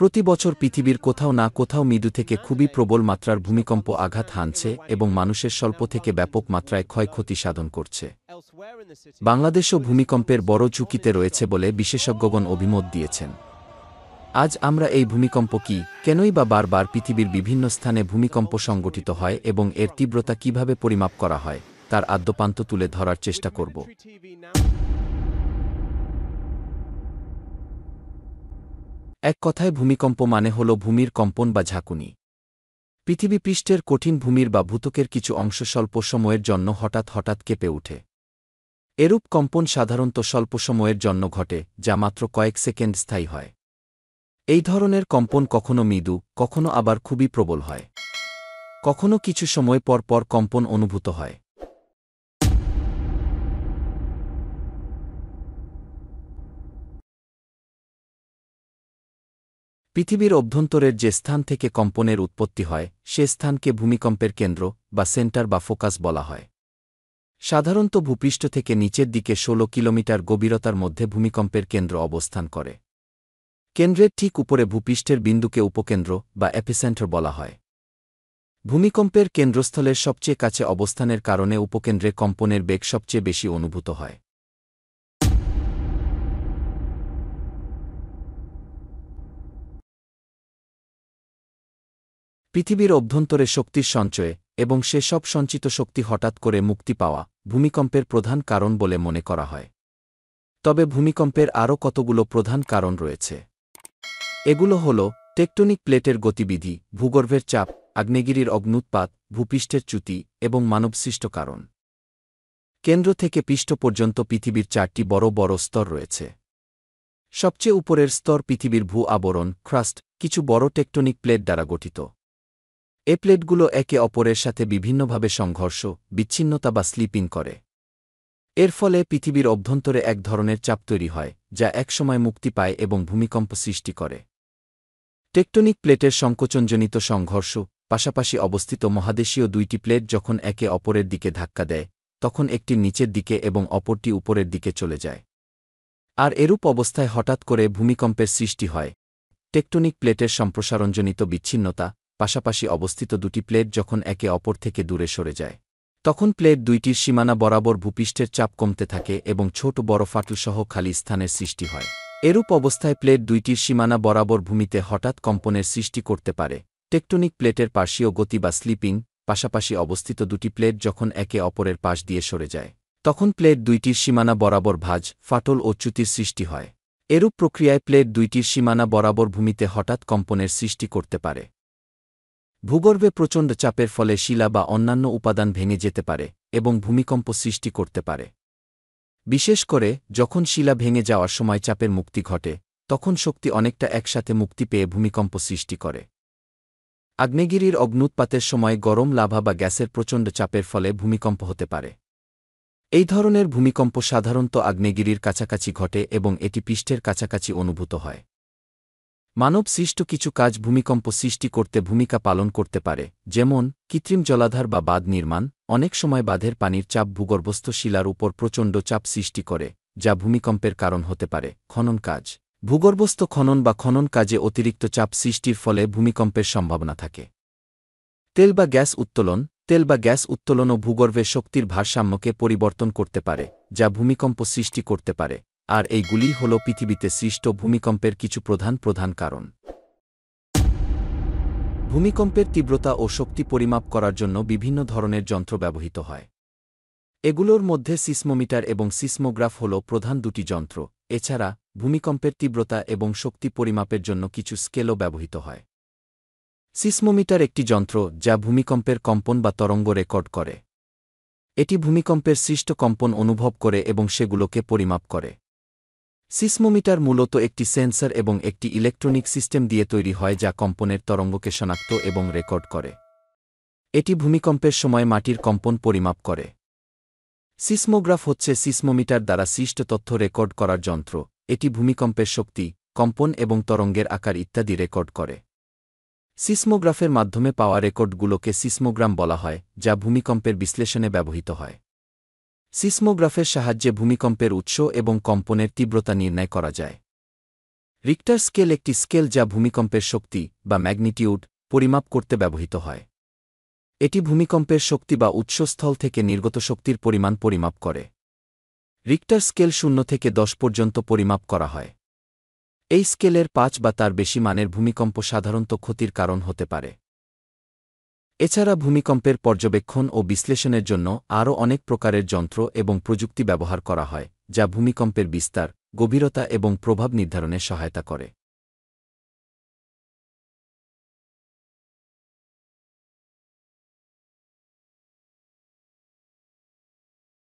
প্রতি বছর পৃথিবীর কোথাও না কোথাও মৃদু থেকে খুবই প্রবল মাত্রার ভূমিকম্প আঘাত হানছে এবং মানুষের স্বল্প থেকে ব্যাপক মাত্রায় ক্ষয়ক্ষতি সাধন করছে। বাংলাদেশও ভূমিকম্পের বড় ঝুঁকিতে রয়েছে বলে বিশেষজ্ঞগণ অভিমত দিয়েছেন। আজ আমরা এই ভূমিকম্প কি, কেনই বা বারবার পৃথিবীর বিভিন্ন স্থানে ভূমিকম্প সংঘটিত হয় এবং এর তীব্রতা কিভাবে পরিমাপ করা হয়, তার আদ্যোপান্ত তুলে ধরার চেষ্টা করব। এক কথায় ভূমিকম্প মানে হল ভূমির কম্পন বা ঝাঁকুনি। পৃথিবী পৃষ্ঠের কঠিন ভূমির বা ভূত্বকের কিছু অংশ স্বল্প সময়ের জন্য হঠাৎ হঠাৎ কেঁপে ওঠে। এরূপ কম্পন সাধারণত স্বল্প সময়ের জন্য ঘটে, যা মাত্র কয়েক সেকেন্ড স্থায়ী হয়। এই ধরনের কম্পন কখনো মৃদু, কখনো আবার খুবই প্রবল হয়। কখনো কিছু সময় পর পর কম্পন অনুভূত হয়। পৃথিবীর অভ্যন্তরের যে স্থান থেকে কম্পনের উৎপত্তি হয়, সে স্থানকে ভূমিকম্পের কেন্দ্র বা সেন্টার বা ফোকাস বলা হয়। সাধারণত ভূপৃষ্ঠ থেকে নিচের দিকে ১৬ কিলোমিটার গভীরতার মধ্যে ভূমিকম্পের কেন্দ্র অবস্থান করে। কেন্দ্রের ঠিক উপরে ভূপৃষ্ঠের বিন্দুকে উপকেন্দ্র বা এপিসেন্টার বলা হয়। ভূমিকম্পের কেন্দ্রস্থলের সবচেয়ে কাছে অবস্থানের কারণে উপকেন্দ্রে কম্পনের বেগ সবচেয়ে বেশি অনুভূত হয়। পৃথিবীর অভ্যন্তরে শক্তির সঞ্চয়ে এবং সে সব সঞ্চিত শক্তি হঠাৎ করে মুক্তি পাওয়া ভূমিকম্পের প্রধান কারণ বলে মনে করা হয়। তবে ভূমিকম্পের আরও কতগুলো প্রধান কারণ রয়েছে। এগুলো হল টেকটনিক প্লেটের গতিবিধি, ভূগর্ভের চাপ, আগ্নেয়গিরির অগ্ন্যুৎপাত, ভূপৃষ্ঠের চ্যুতি এবং মানবসৃষ্ট কারণ। কেন্দ্র থেকে পৃষ্ঠ পর্যন্ত পৃথিবীর ৪টি বড় বড় স্তর রয়েছে। সবচেয়ে উপরের স্তর পৃথিবীর ভূ আবরণ, ক্রাস্ট, কিছু বড় টেকটনিক প্লেট দ্বারা গঠিত। এ প্লেটগুলো একে অপরের সাথে বিভিন্নভাবে সংঘর্ষ, বিচ্ছিন্নতা বা স্লিপিং করে। এর ফলে পৃথিবীর অভ্যন্তরে এক ধরনের চাপ তৈরি হয়, যা একসময় মুক্তি পায় এবং ভূমিকম্প সৃষ্টি করে। টেকটনিক প্লেটের সংকোচনজনিত সংঘর্ষ, পাশাপাশি অবস্থিত মহাদেশীয় দুইটি প্লেট যখন একে অপরের দিকে ধাক্কা দেয়, তখন একটি নিচের দিকে এবং অপরটি উপরের দিকে চলে যায়। আর এরূপ অবস্থায় হঠাৎ করে ভূমিকম্পের সৃষ্টি হয়। টেকটনিক প্লেটের সম্প্রসারণজনিত বিচ্ছিন্নতা, পাশাপাশি অবস্থিত দুটি প্লেট যখন একে অপর থেকে দূরে সরে যায়, তখন প্লেট দুইটির সীমানা বরাবর ভূপৃষ্ঠের চাপ কমতে থাকে এবং ছোট বড় ফাটলসহ খালি স্থানের সৃষ্টি হয়। এরূপ অবস্থায় প্লেট দুইটির সীমানা বরাবর ভূমিতে হঠাৎ কম্পনের সৃষ্টি করতে পারে। টেকটনিক প্লেটের পার্শ্বীয় গতি বা স্লিপিং, পাশাপাশি অবস্থিত দুটি প্লেট যখন একে অপরের পাশ দিয়ে সরে যায়, তখন প্লেট দুইটির সীমানা বরাবর ভাঁজ, ফাটল ও চ্যুতির সৃষ্টি হয়। এরূপ প্রক্রিয়ায় প্লেট দুইটির সীমানা বরাবর ভূমিতে হঠাৎ কম্পনের সৃষ্টি করতে পারে। ভূগর্ভে প্রচণ্ড চাপের ফলে শিলা বা অন্যান্য উপাদান ভেঙে যেতে পারে এবং ভূমিকম্প সৃষ্টি করতে পারে। বিশেষ করে যখন শিলা ভেঙে যাওয়ার সময় চাপের মুক্তি ঘটে, তখন শক্তি অনেকটা একসাথে মুক্তি পেয়ে ভূমিকম্প সৃষ্টি করে। আগ্নেয়গিরির অগ্ন্যুৎপাতের সময় গরম লাভা বা গ্যাসের প্রচণ্ড চাপের ফলে ভূমিকম্প হতে পারে। এই ধরনের ভূমিকম্প সাধারণত আগ্নেয়গিরির কাছাকাছি ঘটে এবং এটি পৃষ্ঠের কাছাকাছি অনুভূত হয়। মানব সৃষ্ট কিছু কাজ ভূমিকম্প সৃষ্টি করতে ভূমিকা পালন করতে পারে, যেমন কৃত্রিম জলাধার বা বাঁধ নির্মাণ। অনেক সময় বাঁধের পানির চাপ ভূগর্ভস্থ শিলার উপর প্রচণ্ড চাপ সৃষ্টি করে, যা ভূমিকম্পের কারণ হতে পারে। খনন কাজ, ভূগর্ভস্থ খনন বা খনন কাজে অতিরিক্ত চাপ সৃষ্টির ফলে ভূমিকম্পের সম্ভাবনা থাকে। তেল বা গ্যাস উত্তোলন, তেল বা গ্যাস উত্তোলনও ভূগর্ভে শক্তির ভারসাম্যকে পরিবর্তন করতে পারে, যা ভূমিকম্প সৃষ্টি করতে পারে। আর এইগুলি হল পৃথিবীতে সৃষ্ট ভূমিকম্পের কিছু প্রধান কারণ। ভূমিকম্পের তীব্রতা ও শক্তি পরিমাপ করার জন্য বিভিন্ন ধরনের যন্ত্র ব্যবহৃত হয়। এগুলোর মধ্যে সিসমোমিটার এবং সিসমোগ্রাফ হল প্রধান দুটি যন্ত্র। এছাড়া ভূমিকম্পের তীব্রতা এবং শক্তি পরিমাপের জন্য কিছু স্কেলও ব্যবহৃত হয়। সিসমোমিটার একটি যন্ত্র যা ভূমিকম্পের কম্পন বা তরঙ্গ রেকর্ড করে। এটি ভূমিকম্পের সৃষ্ট কম্পন অনুভব করে এবং সেগুলোকে পরিমাপ করে। সিসমোমিটার মূলত একটি সেন্সর এবং একটি ইলেকট্রনিক সিস্টেম দিয়ে তৈরি হয় যা কম্পনের তরঙ্গকে শনাক্ত এবং রেকর্ড করে। এটি ভূমিকম্পের সময় মাটির কম্পন পরিমাপ করে। সিসমোগ্রাফ হচ্ছে সিসমোমিটার দ্বারা সৃষ্ট তথ্য রেকর্ড করার যন্ত্র। এটি ভূমিকম্পের শক্তি, কম্পন এবং তরঙ্গের আকার ইত্যাদি রেকর্ড করে। সিসমোগ্রাফের মাধ্যমে পাওয়া রেকর্ডগুলোকে সিসমোগ্রাম বলা হয়, যা ভূমিকম্পের বিশ্লেষণে ব্যবহৃত হয়। সিসমোগ্রাফের সাহায্যে ভূমিকম্পের উৎস এবং কম্পনের তীব্রতা নির্ণয় করা যায়। রিক্টার স্কেল একটি স্কেল যা ভূমিকম্পের শক্তি বা ম্যাগনিটিউড পরিমাপ করতে ব্যবহৃত হয়। এটি ভূমিকম্পের শক্তি বা উৎসস্থল থেকে নির্গত শক্তির পরিমাণ পরিমাপ করে। রিক্টার স্কেল 0 থেকে 10 পর্যন্ত পরিমাপ করা হয়। এই স্কেলের 5 বা তার বেশি মানের ভূমিকম্প সাধারণত ক্ষতির কারণ হতে পারে। এছাড়া ভূমিকম্পের পর্যবেক্ষণ ও বিশ্লেষণের জন্য আরও অনেক প্রকারের যন্ত্র এবং প্রযুক্তি ব্যবহার করা হয়, যা ভূমিকম্পের বিস্তার, গভীরতা এবং প্রভাব নির্ধারণে সহায়তা করে।